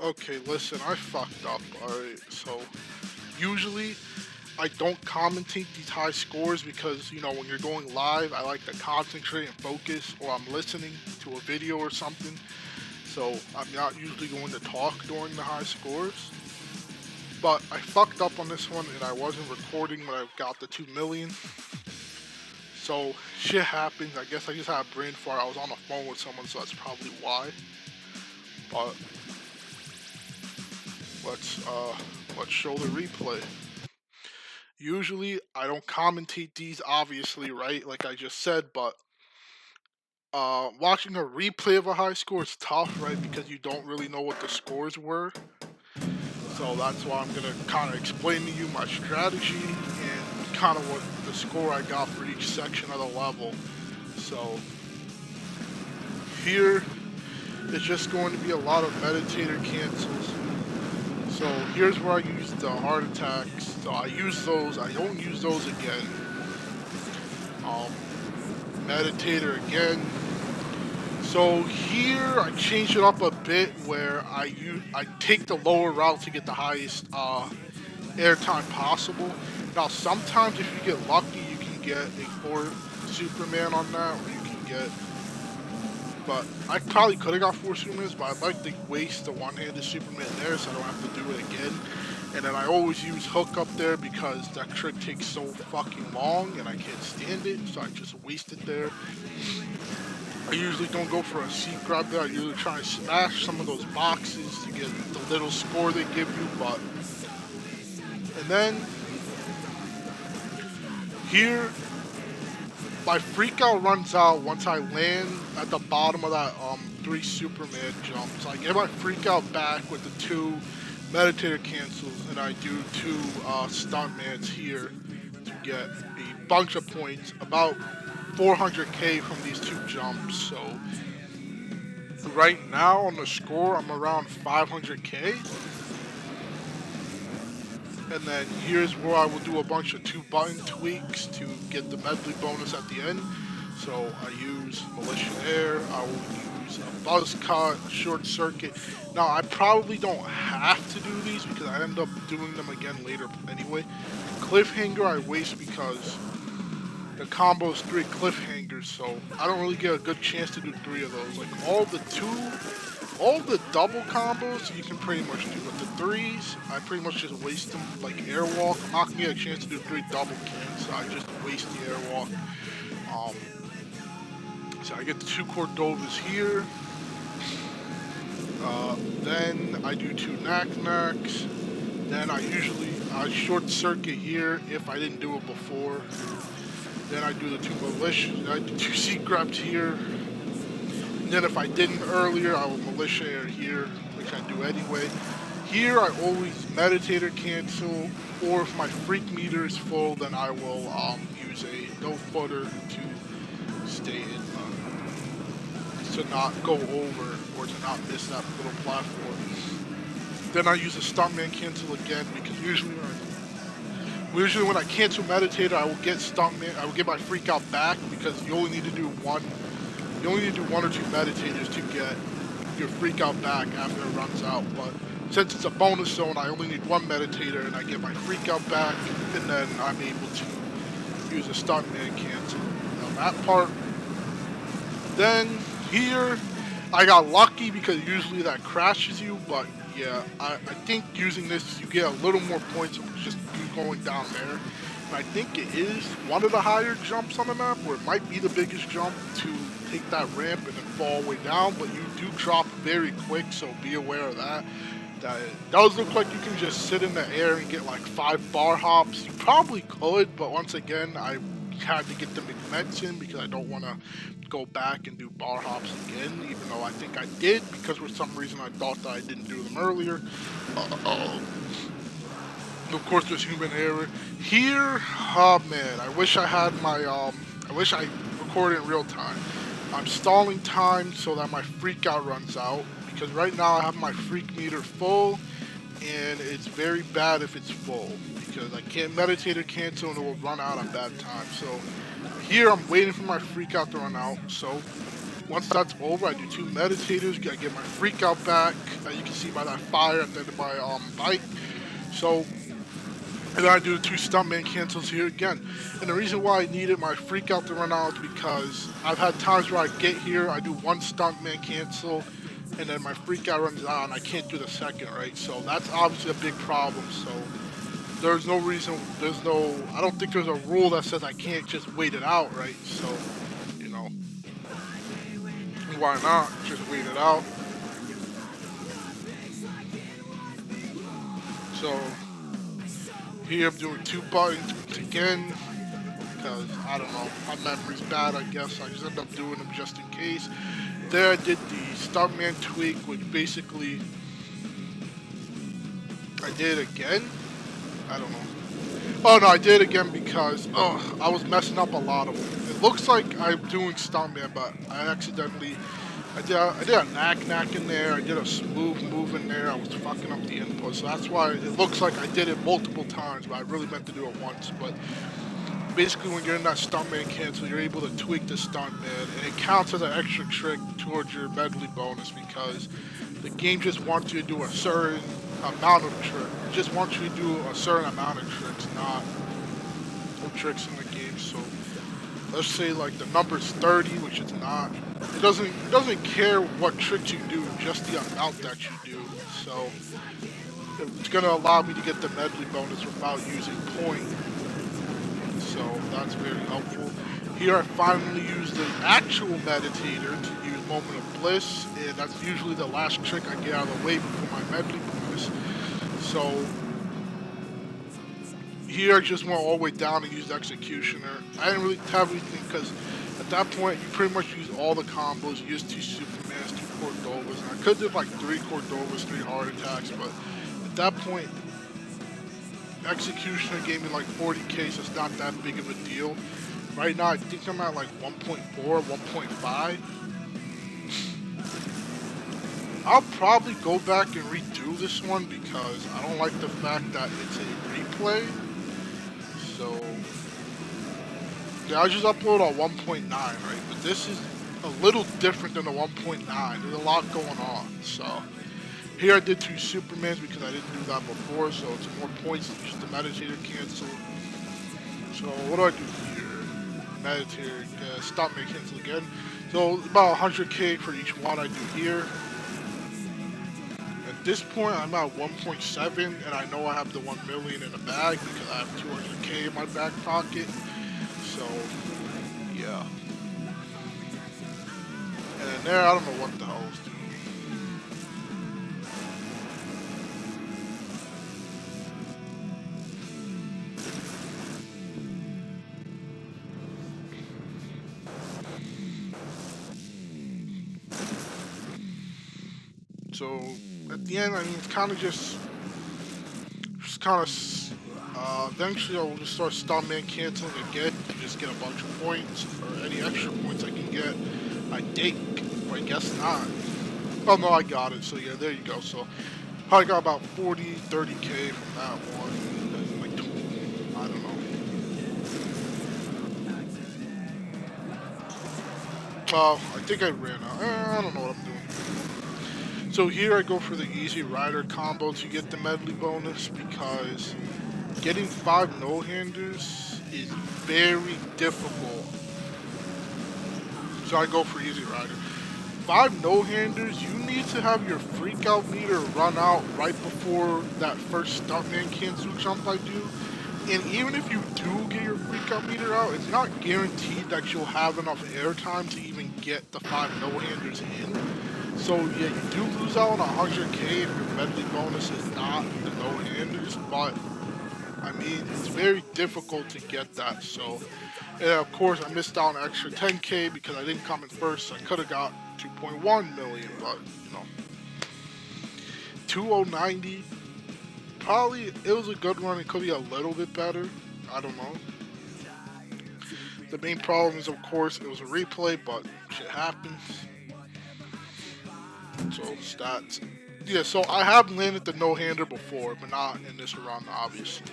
Okay, listen, I fucked up, alright? So, usually, I don't commentate these high scores because, when you're going live, I like to concentrate and focus, or I'm listening to a video or something. So, I'm not usually going to talk during the high scores. But I fucked up on this one and I wasn't recording when I got the 2 million. So, shit happens. I guess I just had a brain fart. I was on the phone with someone, so that's probably why. But let's uh let's show the replay. Usually I don't commentate these obviously, right? Like I just said, but watching a replay of a high score is tough, right? Because you don't really know what the scores were. So that's why I'm gonna kind of explain to you my strategy and kind of what the score I got for each section of the level. So here it's just going to be a lot of meditator cancels. So here's where I use the heart attacks. So I use those. I don't use those again. Um, Meditator again. So here I change it up a bit where I take the lower route to get the highest airtime possible. Now sometimes if you get lucky you can get a 4 Superman on that, or you can get, but I probably could have got 4 Supermans, but I'd like to waste the one-handed Superman there so I don't have to do it again. And then I always use hook up there because that trick takes so fucking long and I can't stand it, so I just waste it there. I usually don't go for a seat grab there. I usually try and smash some of those boxes to get the little score they give you, but... And then, here, my freak out runs out once I land at the bottom of that 3 Superman jumps. I get my freak out back with the 2 meditator cancels, and I do 2 stuntmans here to get a bunch of points, about 400k from these 2 jumps. So right now on the score, I'm around 500k. And then here's where I will do a bunch of 2 button tweaks to get the medley bonus at the end. So I use Militia Air, I will use a Buzz Cut, Short Circuit. Now I probably don't have to do these because I end up doing them again later anyway. Cliffhanger I waste because the combo is 3 cliffhangers, so I don't really get a good chance to do 3 of those. Like all the double combos you can pretty much do, but the 3s, I pretty much just waste them. Like airwalk, I'm not gonna get a chance to do 3 double cans, so I just waste the airwalk. So I get the 2 Cordovas here. Then I do 2 knack-knacks. Then I short circuit here if I didn't do it before. Then I do the 2 militia, I do 2 seat grabs here. And then if I didn't earlier, I will militia air here, which I do anyway. Here I always meditator cancel, or if my freak meter is full, then I will use a no footer to stay in, to not go over or to not miss that little platform. Then I use a stuntman cancel again because usually when I cancel meditator, I will get stuntman. I will get my freak out back because you only need to do 1. You only need to do 1 or 2 meditators to get your freak out back after it runs out. But since it's a bonus zone, I only need 1 meditator and I get my freak out back, and then I'm able to use a stuntman cancel on that part. Then here, I got lucky because usually that crashes you, but yeah, I think using this you get a little more points just going down there. And I think it is one of the higher jumps on the map, or it might be the biggest jump to take that ramp and then fall way down, but you do drop very quick, so be aware of that. That it does look like you can just sit in the air and get like 5 bar hops. You probably could, but once again, I had to get the McMets in because I don't want to go back and do bar hops again, even though I think I did, because for some reason I thought that I didn't do them earlier. Of course, there's human error. Here, oh man, I wish I had my, I wish I recorded in real time. I'm stalling time so that my freak out runs out, because right now I have my freak meter full, and it's very bad if it's full, because I can't meditate or cancel and it will run out on bad time. So here I'm waiting for my freak out to run out. So Once that's over, I do 2 meditators. I get my freak out back. You can see by that fire at the end of my bike. So, and then I do the 2 stuntman cancels here again. And the reason why I needed my freak out to run out is because I've had times where I get here, I do 1 stuntman cancel, and then my freak out runs out, and I can't do the second, right? So that's obviously a big problem. So there's no reason, I don't think there's a rule that says I can't just wait it out, right? So, you know, why not just wait it out? So here I'm doing 2 buttons again because I don't know, my memory's bad. I guess I just end up doing them just in case. There I did the Stuntman tweak, which basically I did again. I don't know. Oh no, I did it again because I was messing up a lot of them. It looks like I'm doing Stuntman, but I accidentally I did a knack in there. I did a smooth move in there. I was fucking up the input, so that's why it looks like I did it multiple times, but I really meant to do it once. But basically, when you're in that stuntman cancel, you're able to tweak the stuntman, and it counts as an extra trick towards your medley bonus because the game just wants you to do a certain amount of tricks. It just wants you to do a certain amount of tricks, not no tricks in the game. So let's say like the number's 30, which it's not. It doesn't care what tricks you do, just the amount that you do. So it's gonna allow me to get the medley bonus without using point. So that's very helpful. Here I finally use the actual meditator to use Moment of Bliss, and that's usually the last trick I get out of the way before my medley bonus. So here I just went all the way down and used Executioner. I didn't really have anything because at that point you pretty much use all the combos. You use 2 Supermans, 2 Cordovas, and I could do like 3 Cordovas, 3 heart attacks, but at that point Executioner gave me like 40k, so it's not that big of a deal. Right now I think I'm at like 1.4, 1.5. I'll probably go back and redo this one because I don't like the fact that it's a replay. So yeah, I just upload on 1.9, right? But this is a little different than the 1.9. There's a lot going on. So here I did 2 Supermans because I didn't do that before, so it's more points than just the meditator cancel. So what do I do here? Meditator, stop me cancel again. So about 100k for each one I do here. At this point I'm at 1.7, and I know I have the 1 million in the bag because I have 200k in my back pocket. So yeah. And then there, I don't know what the hell I was doing. So at the end, I mean, it's kind of just kind of, eventually I will just start stuntman canceling again to just get a bunch of points, or any extra points I can get. I think, or I guess not. Oh no, I got it, so yeah, there you go. So probably got about 40, 30k from that one, and like, I don't know. I think I ran out. I don't know what I'm doing. So here I go for the easy rider combo to get the medley bonus because getting 5 no-handers is very difficult. So I go for easy rider. 5 no-handers, you need to have your freak out meter run out right before that first stuntman cancel jump I do. And even if you do get your freak out meter out, it's not guaranteed that you'll have enough airtime to even get the 5 no-handers in. So yeah, you do lose out on 100k if your medley bonus is not the no-handers, but I mean, it's very difficult to get that. So, and of course, I missed out on an extra 10k because I didn't come in first. So I could have got 2.1 million, but you know, 2090. Probably it was a good run. It could be a little bit better. I don't know. The main problem is, of course, it was a replay, but shit happens. So stats. Yeah, so I have landed the no-hander before, but not in this run, obviously.